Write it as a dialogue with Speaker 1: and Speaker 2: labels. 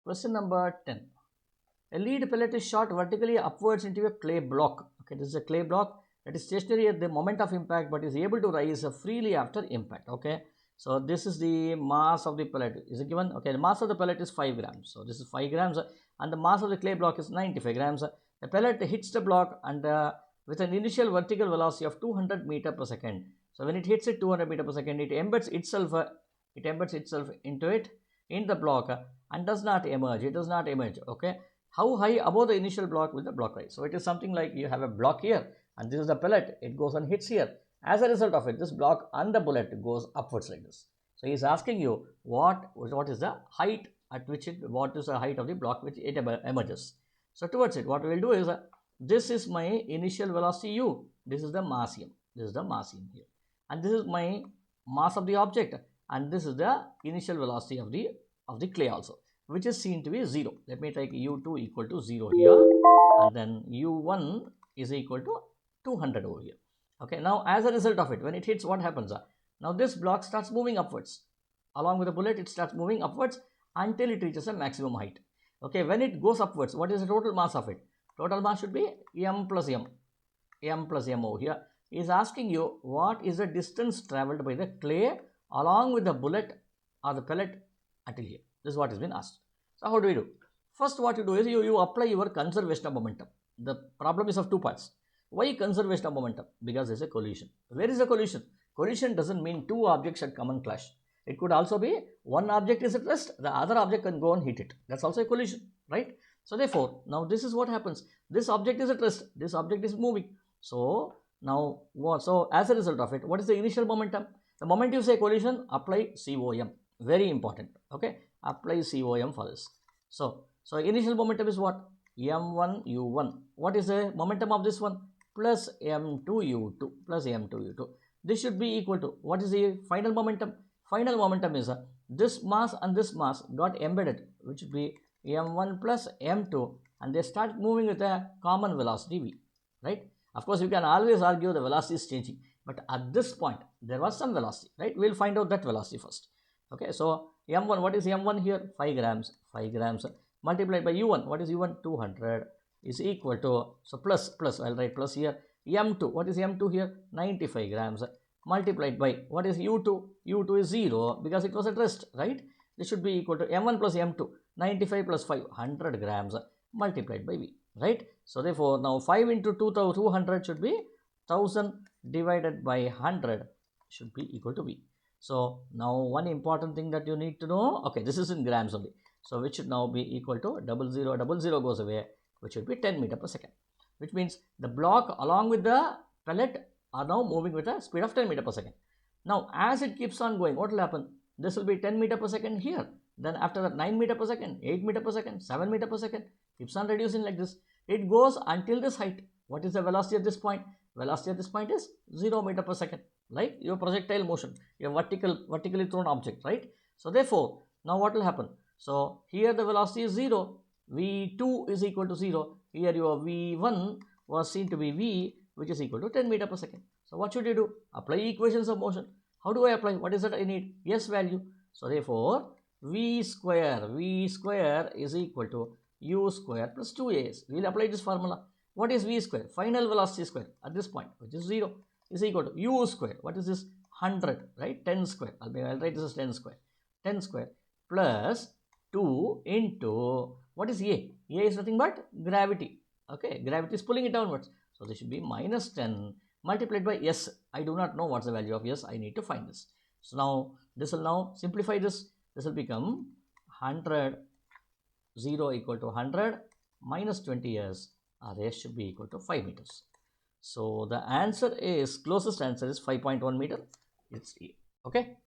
Speaker 1: Question number 10. A lead pellet is shot vertically upwards into a clay block. Okay, this is a clay block that is stationary at the moment of impact but is able to rise freely after impact. Okay, so this is the mass of the pellet. Is it given? Okay, the mass of the pellet is 5 grams. So this is 5 grams and the mass of the clay block is 95 grams. The pellet hits the block and with an initial vertical velocity of 200 meter per second. So when it hits it 200 meter per second, it embeds itself into it in the block and does not emerge. It does not emerge. Okay, how high above the initial block will the block rise? So it is something like you have a block here and this is the pellet. It goes and hits here. As a result of it, this block and the bullet goes upwards like this. So he is asking you what is the height at which what is the height of the block which it emerges. So towards it, what we will do is this is my initial velocity u. This is the mass m. This is the mass m here, and this is my mass of the object, and this is the initial velocity of the clay also, which is seen to be 0. Let me take u2 equal to 0 here, and then u1 is equal to 200 over here. Okay, now as a result of it, when it hits, what happens? Now this block starts moving upwards. Along with the bullet, it starts moving upwards until it reaches a maximum height. Okay, when it goes upwards, what is the total mass of it? Total mass should be m plus m. M plus m over here. He is asking you what is the distance traveled by the clay along with the bullet or the pellet until here. This is what has been asked. So how do we do? First, what you do is you apply your conservation of momentum. The problem is of two parts. Why conservation of momentum? Because there is a collision. Where is the collision? Collision doesn't mean two objects at common clash. It could also be one object is at rest, the other object can go and hit it. That's also a collision, right? So therefore, now this is what happens. This object is at rest, this object is moving. So now what? So as a result of it, what is the initial momentum? The moment you say collision, apply COM. Very important. Okay, apply COM for this. So initial momentum is what? M1 U1. What is the momentum of this one? Plus M2 U2 plus M2 U2. This should be equal to what is the final momentum? Final momentum is this mass and this mass got embedded, which would be m1 plus m2, and they start moving with a common velocity v, right? Of course, you can always argue the velocity is changing, but at this point there was some velocity, right? We'll find out that velocity first. Okay, so m1, what is m1 here? 5 grams multiplied by u1, what is u1? 200 is equal to, so plus, I'll write plus here. m2, what is m2 here? 95 grams multiplied by, what is u2? u2 is 0 because it was at rest, right? This should be equal to m1 plus m2, 95 plus 5, 100 grams multiplied by v, right? So therefore, now 5 into 200 should be 1000 divided by 100 should be equal to v. So now one important thing that you need to know, okay, this is in grams only. So which should now be equal to 00 goes away, which should be 10 meter per second, which means the block along with the pellet are now moving with a speed of 10 meter per second. Now as it keeps on going, what will happen? This will be 10 meter per second here. Then after that 9 meter per second, 8 meter per second, 7 meter per second, keeps on reducing like this. It goes until this height. What is the velocity at this point? Velocity at this point is 0 meter per second, like your projectile motion, your vertically thrown object, right? So therefore, now what will happen? So here the velocity is 0, v2 is equal to 0. Here your v1 was seen to be v, which is equal to 10 meter per second. So what should you do? Apply equations of motion. How do I apply? What is that I need? S value. So therefore, v square is equal to u square plus 2as. We will apply this formula. What is v square? Final velocity square at this point, which is 0, is equal to u square. What is this? 100, right? 10 square. I'll write this as 10 square. 10 square plus 2 into, what is a? A is nothing but gravity. Okay, gravity is pulling it downwards. So this should be minus 10 multiplied by s. I do not know what's the value of s. I need to find this. So now this will now simplify this. This will become 100, 0 equal to 100 minus 20s, or s should be equal to 5 meters. So the answer is, closest answer is 5.1 meter. It's E. Okay.